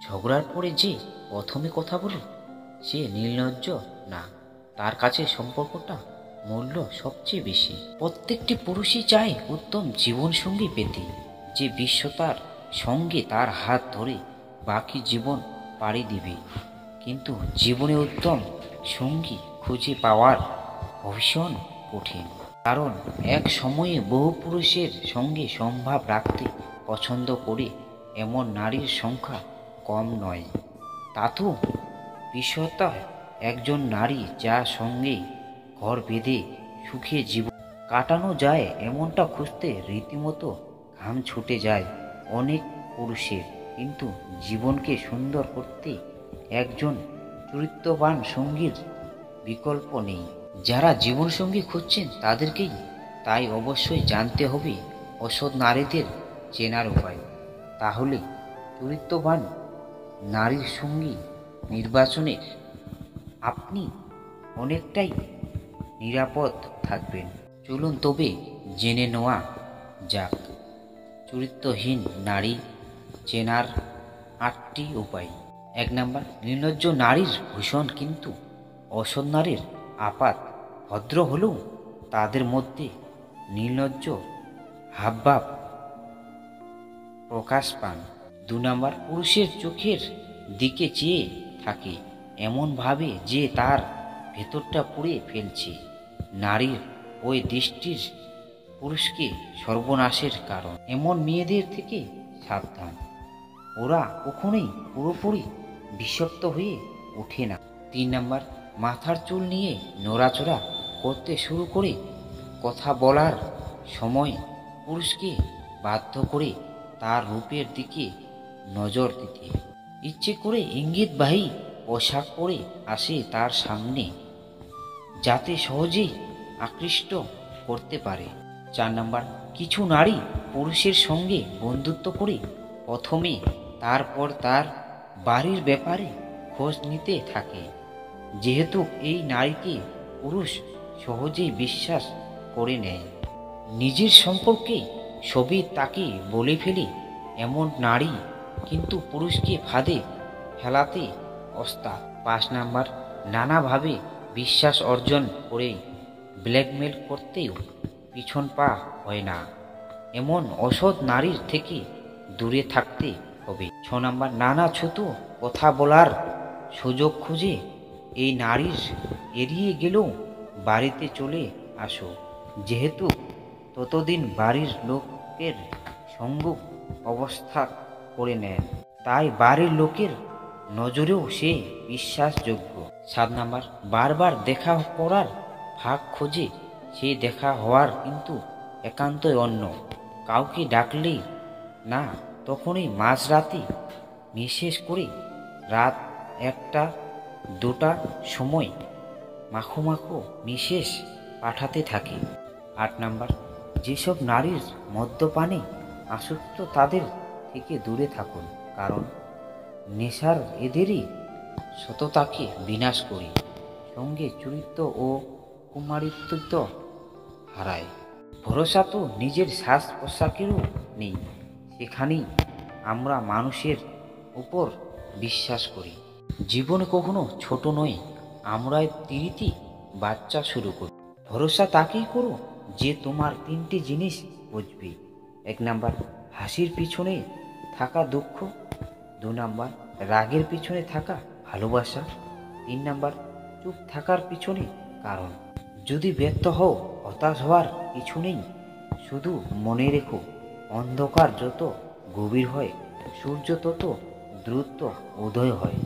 ঝগড়ার পরে যে প্রথমে কথা বলে সে নির্লজ্জ না, তার কাছে সম্পর্কটা মূল্য সবচেয়ে বেশি। প্রত্যেকটি পুরুষই চায় উত্তম জীবনসঙ্গী পেতে, যে বিশ্বতার সঙ্গে তার হাত ধরে বাকি জীবন পাড়ি দিবে। কিন্তু জীবনে উত্তম সঙ্গী খুঁজে পাওয়ার ভীষণ কঠিন, কারণ এক সময়ে বহু পুরুষের সঙ্গে সম্ভাব রাখতে পছন্দ করে এমন নারীর সংখ্যা কম নয়। তাতেও বিষয়তা একজন নারী যার সঙ্গে ঘর বেঁধে সুখে জীবন কাটানো যায় এমনটা খুঁজতে রীতিমতো ঘাম ছুটে যায় অনেক পুরুষের। কিন্তু জীবনকে সুন্দর করতে একজন চরিত্রবান সঙ্গীর বিকল্প নেই। যারা জীবনসঙ্গী খুঁজছেন তাদেরকেই তাই অবশ্যই জানতে হবে অসৎ নারীদের চেনার উপায়। তাহলে চরিত্রবান নারীর সঙ্গী নির্বাচনে আপনি অনেকটাই নিরাপদ থাকবেন। চলুন তবে জেনে নেওয়া যাক চরিত্রহীন নারী চেনার 8টি উপায়। 1 নাম্বার, নির্লজ্জ নারীর ভূষণ কিন্তু অসৎ নারীর আপাত ভদ্র হলেও তাদের মধ্যে নির্লজ্জ হাবভাব প্রকাশ পান। 2 নাম্বার, পুরুষের চোখের দিকে চেয়ে থাকে এমনভাবে যে তার ভেতরটা পুড়ে ফেলছে। নারীর ওই দৃষ্টির পুরুষকে সর্বনাশের কারণ। এমন মেয়েদের থেকে সাবধান, ওরা কখনোই পুরোপুরি বিষাক্ত হয়ে ওঠে না। 3 নাম্বার, মাথার চুল নিয়ে নড়াচড়া করতে শুরু করে কথা বলার সময় পুরুষকে বাধ্য করে তার রূপের দিকে নজর দিতে। ইচ্ছে করে ইঙ্গিতবাহী পোশাক পরে আসে তার সামনে যাতে সহজেই আকৃষ্ট করতে পারে। 4 নাম্বার, কিছু নারী পুরুষের সঙ্গে বন্ধুত্ব করে প্রথমে তারপর তার বাড়ির ব্যাপারে খোঁজ নিতে থাকে। যেহেতু এই নারীকে পুরুষ সহজেই বিশ্বাস করে নেয়, নিজের সম্পর্কে সবই তাকে বলে ফেলে এমন নারী কিন্তু পুরুষকে ফাঁদে ফেলাতে ওস্তাদ। 5 নাম্বার, নানাভাবে বিশ্বাস অর্জন করে ব্ল্যাকমেল করতেও পিছন পা হয় না, এমন অসৎ নারীর থেকে দূরে থাকতে হবে। 6 নাম্বার, নানা ছোট কথা বলার সুযোগ খুঁজে এই নারীর এড়িয়ে গেলেও বাড়িতে চলে আসো, যেহেতু ততদিন বাড়ির লোকের সঙ্গ অবস্থা করে নেন, তাই বাড়ির লোকের নজরেও সে বিশ্বাসযোগ্য। 7 নাম্বার, বারবার দেখা করার ফাঁক খোঁজে সে দেখা হওয়ার কিন্তু একান্তই অন্য কাউকে ডাকলেই না, তখনই মাঝরাতে বিশেষ করে রাত 1টা 2টা সময় মাখো মাখো মেসেজ পাঠাতে থাকে। 8 নাম্বার, যেসব নারীর মদ্যপানে আসক্ত তাদের থেকে দূরে থাকুন, কারণ নেশার এদেরই সততাকে বিনাশ করে সঙ্গে চরিত্র ও কুমারিত্ব হারায়। ভরসা তো নিজের শ্বাস প্রশ্বাসেরও নেই, সেখানেই আমরা মানুষের উপর বিশ্বাস করি। জীবন কখনো ছোট নয়, আমরাই তিরিতি বাচ্চা শুরু করি। ভরসা তাকেই করো যে তোমার 3টি জিনিস বুঝবে। 1 নাম্বার, হাসির পিছনে থাকা দুঃখ। 2 নাম্বার, রাগের পিছনে থাকা ভালোবাসা। 3 নাম্বার, চুপ থাকার পিছনে কারণ। যদি ব্যর্থ হও, হতাশ হওয়ার কিছু নেই, শুধু মনে রেখো অন্ধকার যত গভীর হয় সূর্য তত দ্রুত উদয় হয়।